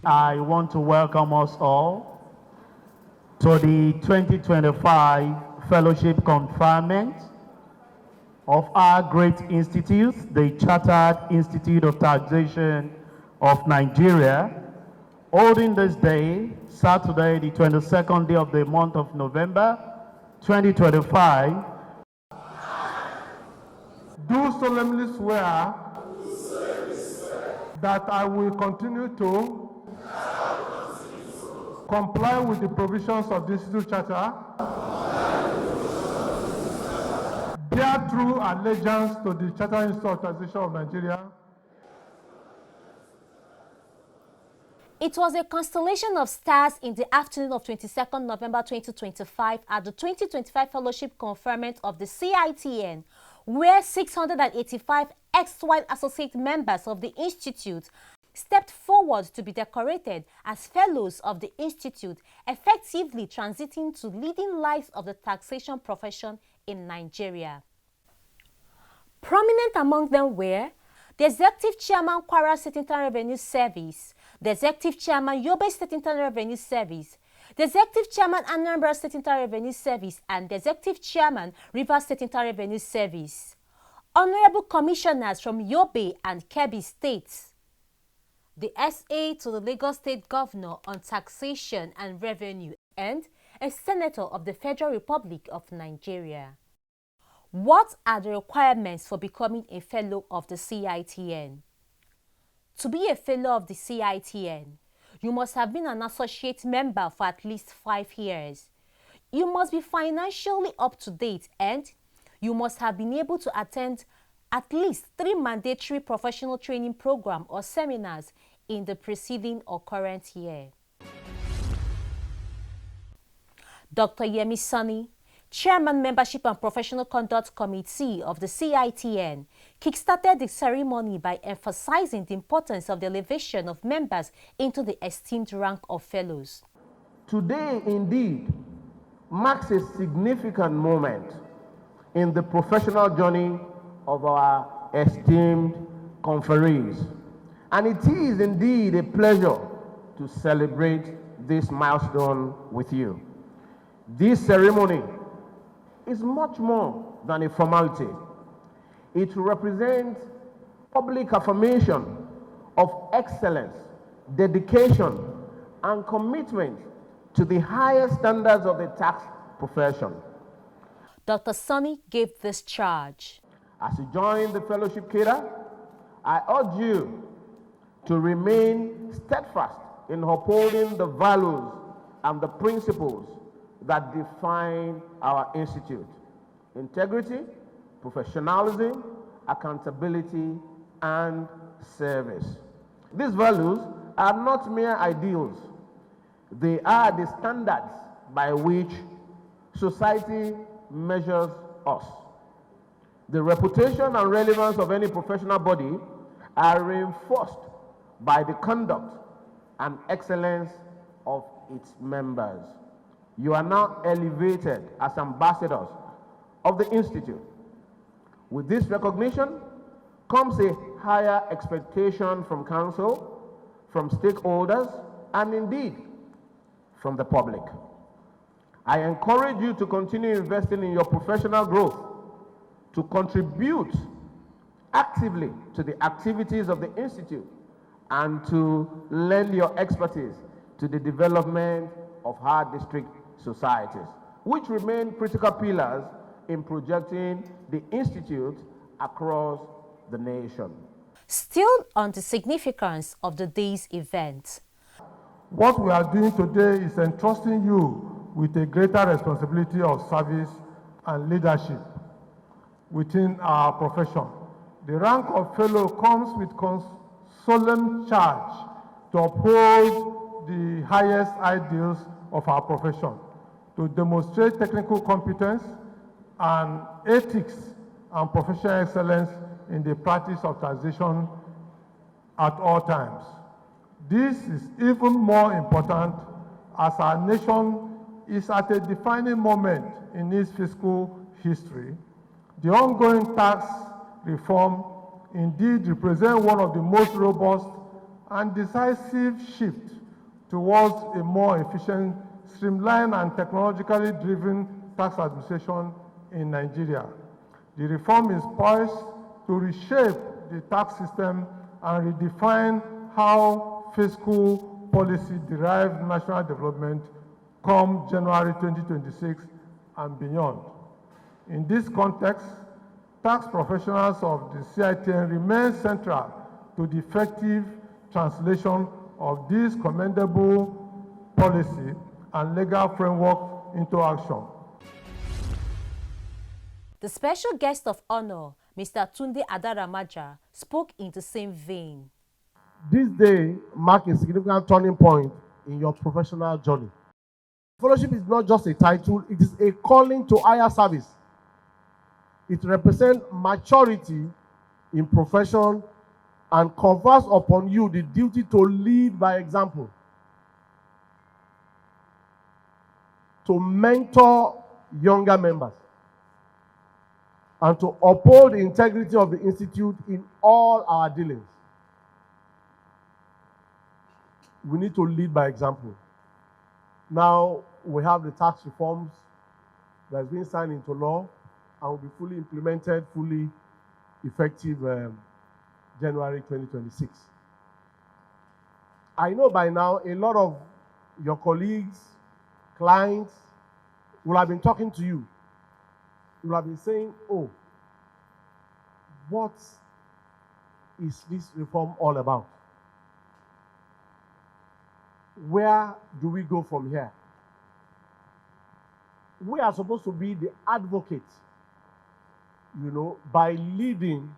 I want to welcome us all to the 2025 Fellowship Conferment of our great institute, the Chartered Institute of Taxation of Nigeria, holding this day, Saturday, the 22nd day of the month of November, 2025. Do solemnly swear that I will continue to comply with the provisions of the Institute Charter, bear true allegiance to the Chartered Institute of Taxation of Nigeria. It was a constellation of stars in the afternoon of 22nd November 2025 at the 2025 Fellowship Conferment of the CITN, where 685 ex-white associate members of the Institute stepped forward to be decorated as fellows of the Institute, effectively transiting to leading lives of the taxation profession in Nigeria. Prominent among them were the Executive Chairman, Kwara State Internal Revenue Service, the Executive Chairman, Yobe State Internal Revenue Service, the Executive Chairman, Anambra State Internal Revenue Service, and the Executive Chairman, Rivers State Internal Revenue Service. Honorable Commissioners from Yobe and Kebbi States, the SA to the Lagos State Governor on Taxation and Revenue, and a Senator of the Federal Republic of Nigeria. What are the requirements for becoming a Fellow of the CITN? To be a Fellow of the CITN, you must have been an associate member for at least 5 years. You must be financially up to date, and you must have been able to attend at least 3 mandatory professional training programs or seminars in the preceding or current year. Dr. Yemi Sani, Chairman, Membership and Professional Conduct Committee of the CITN, kickstarted the ceremony by emphasizing the importance of the elevation of members into the esteemed rank of fellows. Today, indeed, marks a significant moment in the professional journey of our esteemed conferees. And it is indeed a pleasure to celebrate this milestone with you. This ceremony is much more than a formality. It represents public affirmation of excellence, dedication, and commitment to the highest standards of the tax profession. Dr. Sani gave this charge. As you join the fellowship cadre, I urge you to remain steadfast in upholding the values and the principles that define our institute: integrity, professionalism, accountability, and service. These values are not mere ideals. They are the standards by which society measures us. The reputation and relevance of any professional body are reinforced by the conduct and excellence of its members. You are now elevated as ambassadors of the Institute. With this recognition comes a higher expectation from council, from stakeholders, and indeed from the public. I encourage you to continue investing in your professional growth, to contribute actively to the activities of the Institute, and to lend your expertise to the development of our district societies, which remain critical pillars in projecting the Institute across the nation. Still on the significance of the day's event. What we are doing today is entrusting you with a greater responsibility of service and leadership within our profession. The rank of fellow comes with solemn charge to uphold the highest ideals of our profession, to demonstrate technical competence and ethics and professional excellence in the practice of taxation at all times. This is even more important as our nation is at a defining moment in its fiscal history. The ongoing tax reform indeed represents one of the most robust and decisive shift towards a more efficient, streamlined, and technologically driven tax administration in Nigeria. The reform is poised to reshape the tax system and redefine how fiscal policy-derived national development come January 2026 and beyond. In this context, tax professionals of the CITN remain central to the effective translation of this commendable policy and legal framework into action. The special guest of honor, Mr. Tunde Adaramaja, spoke in the same vein. This day marks a significant turning point in your professional journey. Fellowship is not just a title, it is a calling to higher service. It represents maturity in profession and confers upon you the duty to lead by example, to mentor younger members, and to uphold the integrity of the Institute in all our dealings. We need to lead by example. Now we have the tax reforms that has been signed into law and will be fully implemented, fully effective January 2026. I know by now a lot of your colleagues, clients will have been talking to you. Will have been saying, oh, what is this reform all about? Where do we go from here? We are supposed to be the advocate, by leading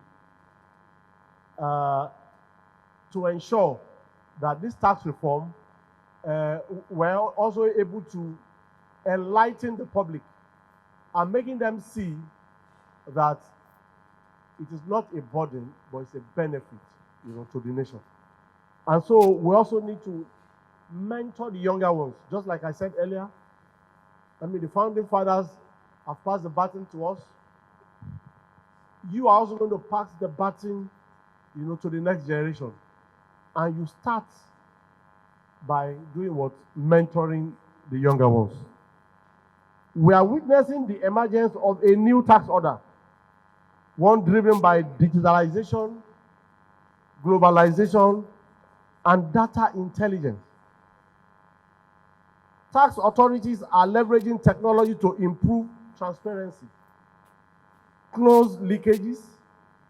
to ensure that this tax reform, we're also able to enlighten the public and making them see that it is not a burden, but it's a benefit, to the nation. And so we also need to mentor the younger ones. Just like I said earlier, the founding fathers have passed the baton to us. You are also going to pass the baton, to the next generation. And you start by doing what? Mentoring the younger ones. We are witnessing the emergence of a new tax order, one driven by digitalization, globalization, and data intelligence. Tax authorities are leveraging technology to improve transparency, close leakages,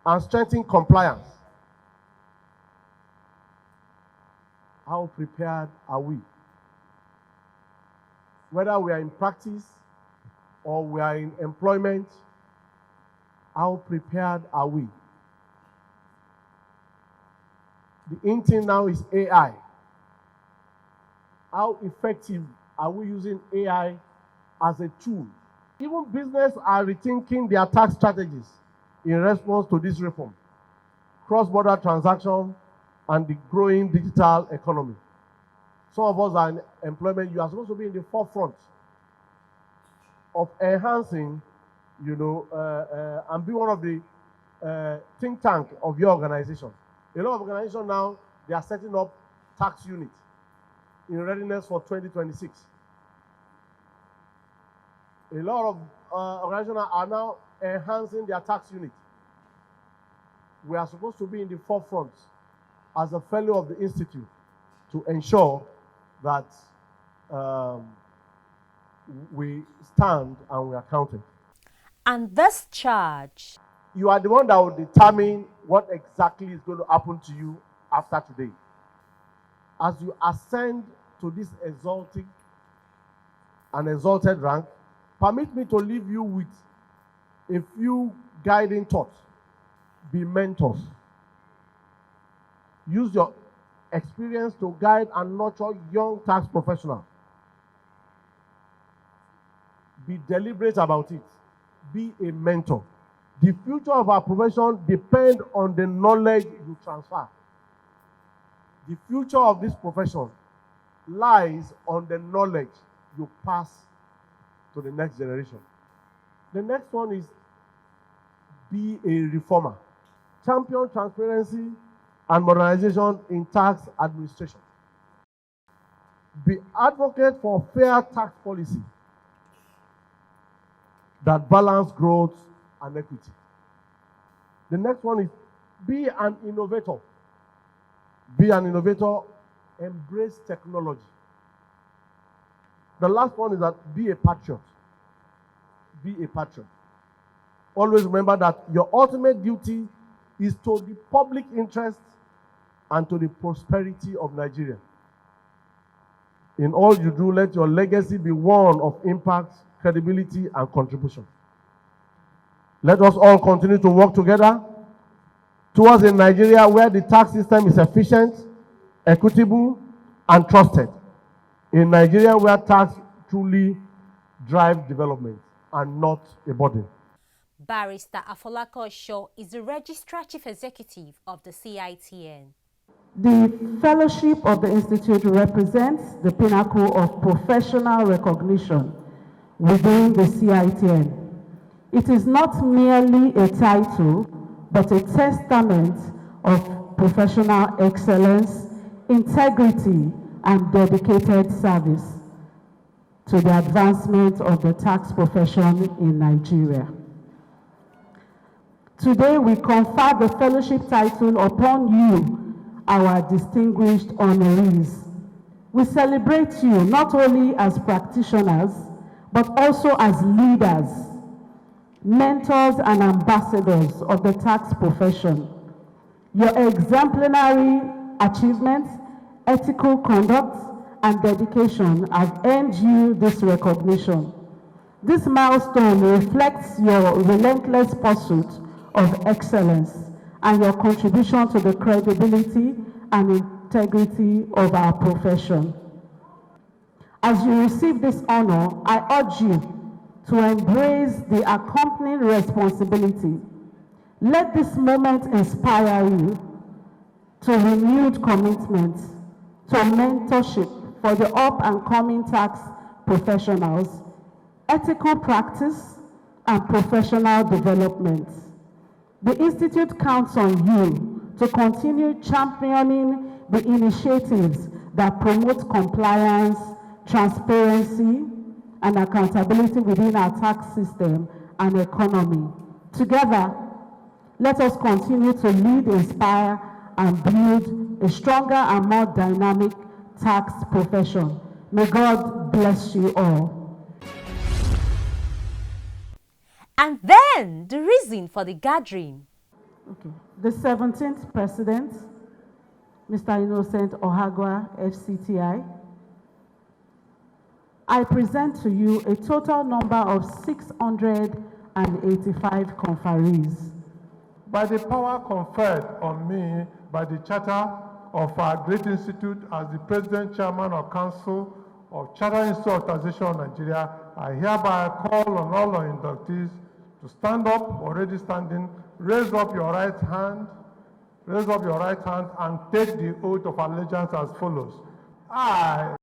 and strengthen compliance. How prepared are we? Whether we are in practice or we are in employment, how prepared are we? The in thing now is AI. How effective are we using AI as a tool? Even businesses are rethinking their tax strategies in response to this reform, cross-border transactions, and the growing digital economy. Some of us are in employment. You are supposed to be in the forefront of enhancing, and be one of the think tank of your organization. A lot of organizations now, they are setting up tax units in readiness for 2026. A lot of organizations are now enhancing their tax unit. We are supposed to be in the forefront as a fellow of the Institute to ensure that we stand and we are counted. And this charge, you are the one that will determine what exactly is going to happen to you after today. As you ascend to this exalted rank, permit me to leave you with a few guiding thoughts. Be mentors. Use your experience to guide and nurture young tax professionals. Be deliberate about it. Be a mentor. The future of our profession depends on the knowledge you transfer. The future of this profession lies on the knowledge you pass to the next generation. The next one is be a reformer. Champion transparency and modernization in tax administration. Be advocate for fair tax policy that balance growth and equity. The next one is be an innovator. Be an innovator, embrace technology. The last one is that be a patriot. Be a patriot. Always remember that your ultimate duty is to the public interest and to the prosperity of Nigeria. In all you do, let your legacy be one of impact, credibility, and contribution. Let us all continue to work together towards a Nigeria where the tax system is efficient, equitable, and trusted. A Nigeria where tax truly drives development and not a burden. Barrister Afolako Osho is the Registrar Chief Executive of the CITN. The Fellowship of the Institute represents the pinnacle of professional recognition within the CITN. It is not merely a title, but a testament of professional excellence, integrity, and dedicated service to the advancement of the tax profession in Nigeria. Today, we confer the fellowship title upon you, our distinguished honorees. We celebrate you not only as practitioners, but also as leaders, mentors, and ambassadors of the tax profession. Your exemplary achievements, ethical conduct, and dedication have earned you this recognition. This milestone reflects your relentless pursuit of excellence and your contribution to the credibility and integrity of our profession. As you receive this honor, I urge you to embrace the accompanying responsibility. Let this moment inspire you to renewed commitment to mentorship for the up-and-coming tax professionals, ethical practice, and professional development. The Institute counts on you to continue championing the initiatives that promote compliance, transparency, and accountability within our tax system and economy. Together, let us continue to lead, inspire, and build a stronger and more dynamic tax profession. May God bless you all. And then the reason for the gathering. Okay. The 17th President, Mr. Innocent Ohagwa, FCTI, I present to you a total number of 685 conferees. By the power conferred on me by the charter of our great institute as the President Chairman of Council of Charter Institute of Taxation of Nigeria, I hereby call on all our inductees to stand up, already standing, raise up your right hand and take the oath of allegiance as follows. I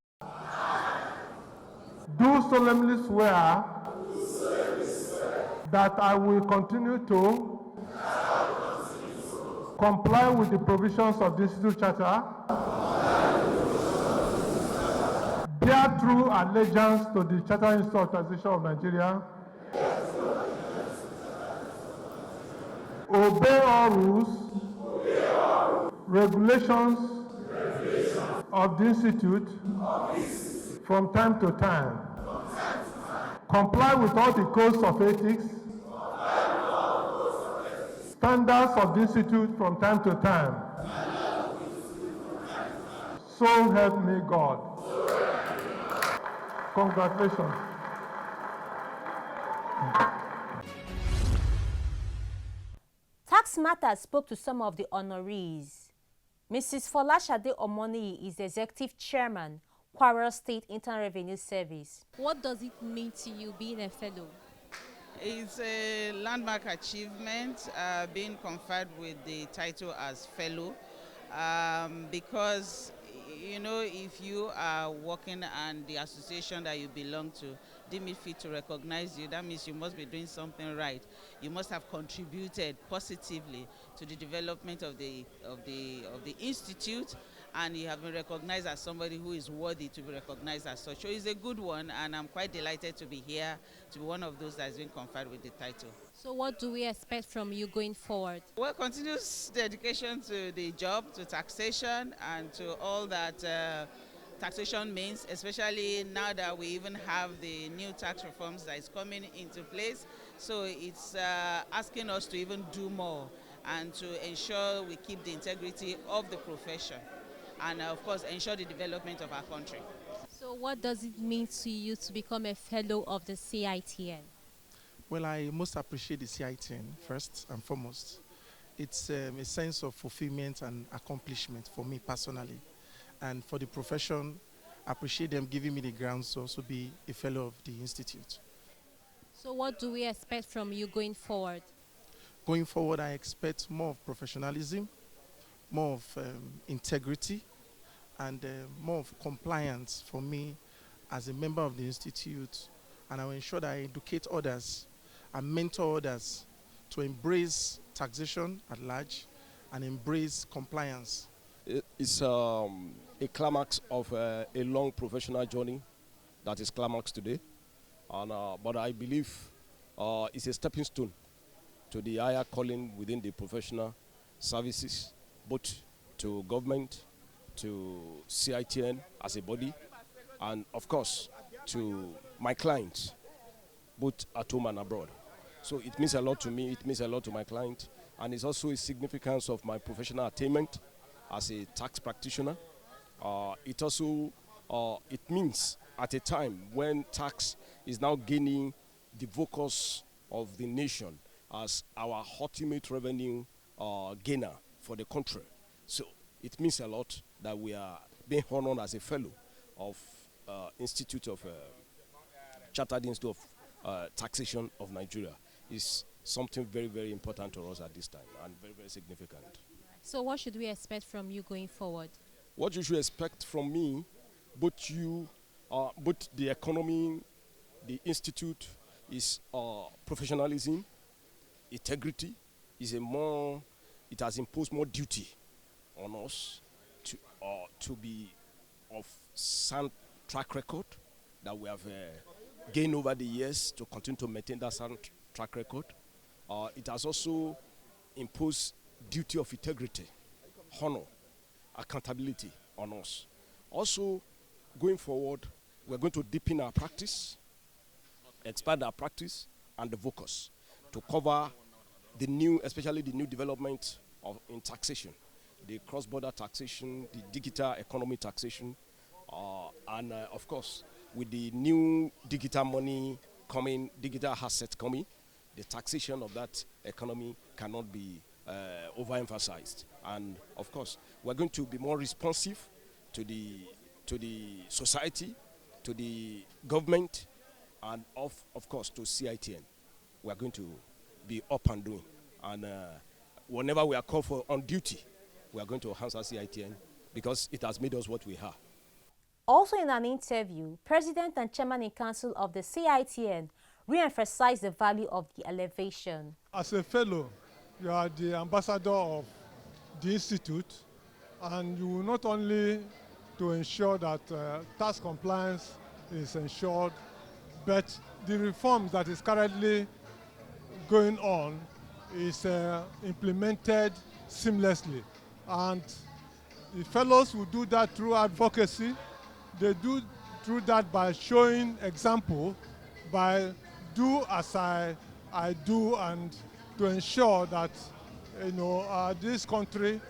do solemnly swear that I will continue to comply with the provisions of the Institute Charter, bear true allegiance to the Charter Institute of Taxation of Nigeria, obey all rules, regulations of the Institute from time to time, comply with all the codes of ethics, standards of the Institute from time to time. So help me God. Congratulations. Tax Matters spoke to some of the honorees. Mrs. Folashade Omoni is the Executive Chairman, Kwara State Internal Revenue Service. What does it mean to you being a fellow? It's a landmark achievement being conferred with the title as fellow because, you know, if you are working and the association that you belong to deem it fit to recognize you, that means you must be doing something right. You must have contributed positively to the development of the institute, and you have been recognized as somebody who is worthy to be recognized as such. So it's a good one, and I'm quite delighted to be here, to be one of those that has been conferred with the title. So what do we expect from you going forward? Well, continuous dedication to the job, to taxation, and to all that taxation means, especially now that we even have the new tax reforms that is coming into place. So it's asking us to even do more and to ensure we keep the integrity of the profession and of course ensure the development of our country. So what does it mean to you to become a fellow of the CITN? Well, I most appreciate the CITN first and foremost. It's a sense of fulfillment and accomplishment for me personally. And for the profession, I appreciate them giving me the grounds to also be a fellow of the institute. So what do we expect from you going forward? Going forward, I expect more of professionalism, more of integrity, and more of compliance for me as a member of the institute. And I will ensure that I educate others and mentor others to embrace taxation at large and embrace compliance. It's a climax of a long professional journey that is climax today. And, but I believe it's a stepping stone to the higher calling within the professional services, both to government, to CITN as a body, and of course to my clients, both at home and abroad. So it means a lot to me, it means a lot to my client, and it's also a significance of my professional attainment as a tax practitioner. It also it means at a time when tax is now gaining the focus of the nation as our ultimate revenue gainer for the country. So it means a lot that we are being honored as a fellow of Institute of Chartered Institute of Taxation of Nigeria. Is something very, very important to us at this time and very, very significant. So what should we expect from you going forward? What you should expect from me, both the economy, the institute, is professionalism, integrity. It has imposed more duty on us to be of sound track record that we have gained over the years, to continue to maintain that sound track record. It has also imposed duty of integrity, honor, accountability on us. Also, going forward, we're going to deepen our practice, expand our practice and the focus to cover the new, especially the new development in taxation, the cross-border taxation, the digital economy taxation, and of course, with the new digital money coming, digital asset coming, the taxation of that economy cannot be overemphasized. And of course, we're going to be more responsive to the society, to the government, and of course to CITN. We're going to be up and doing. And whenever we are called for on duty, we are going to answer CITN because it has made us what we are. Also in an interview, President and Chairman in Council of the CITN re-emphasized the value of the elevation. As a fellow, you are the ambassador of the institute, and you will not only to ensure that tax compliance is ensured, but the reforms that is currently going on is implemented seamlessly. And the fellows will do that through advocacy. They do through that by showing example, by do as I do, and to ensure that this country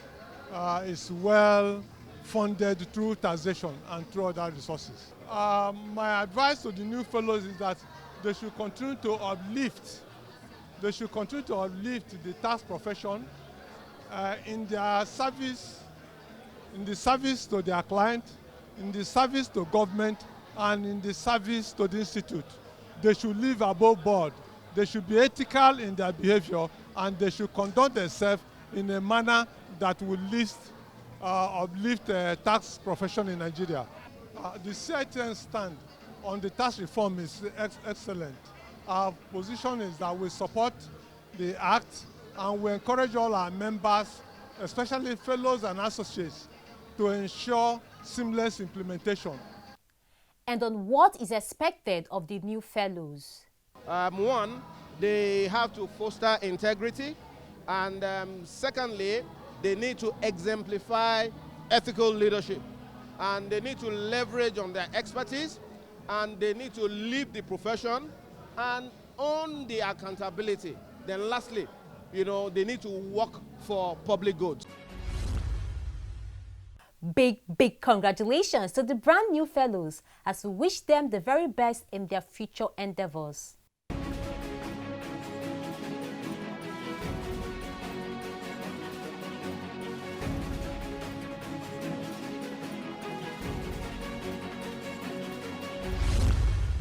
is well funded through taxation and through other resources. My advice to the new fellows is that they should continue to uplift. They should continue to uplift the tax profession in their service, in the service to their client, in the service to government, and in the service to the institute. They should live above board. They should be ethical in their behavior, and they should conduct themselves in a manner that will uplift the tax profession in Nigeria. The CITN stand on the tax reform is excellent. Our position is that we support the act and we encourage all our members, especially fellows and associates, to ensure seamless implementation. And on what is expected of the new fellows. One, they have to foster integrity, and secondly, they need to exemplify ethical leadership, and they need to leverage on their expertise, and they need to lead the profession and own the accountability. Then lastly, they need to work for public good. Big congratulations to the brand new fellows as we wish them the very best in their future endeavors.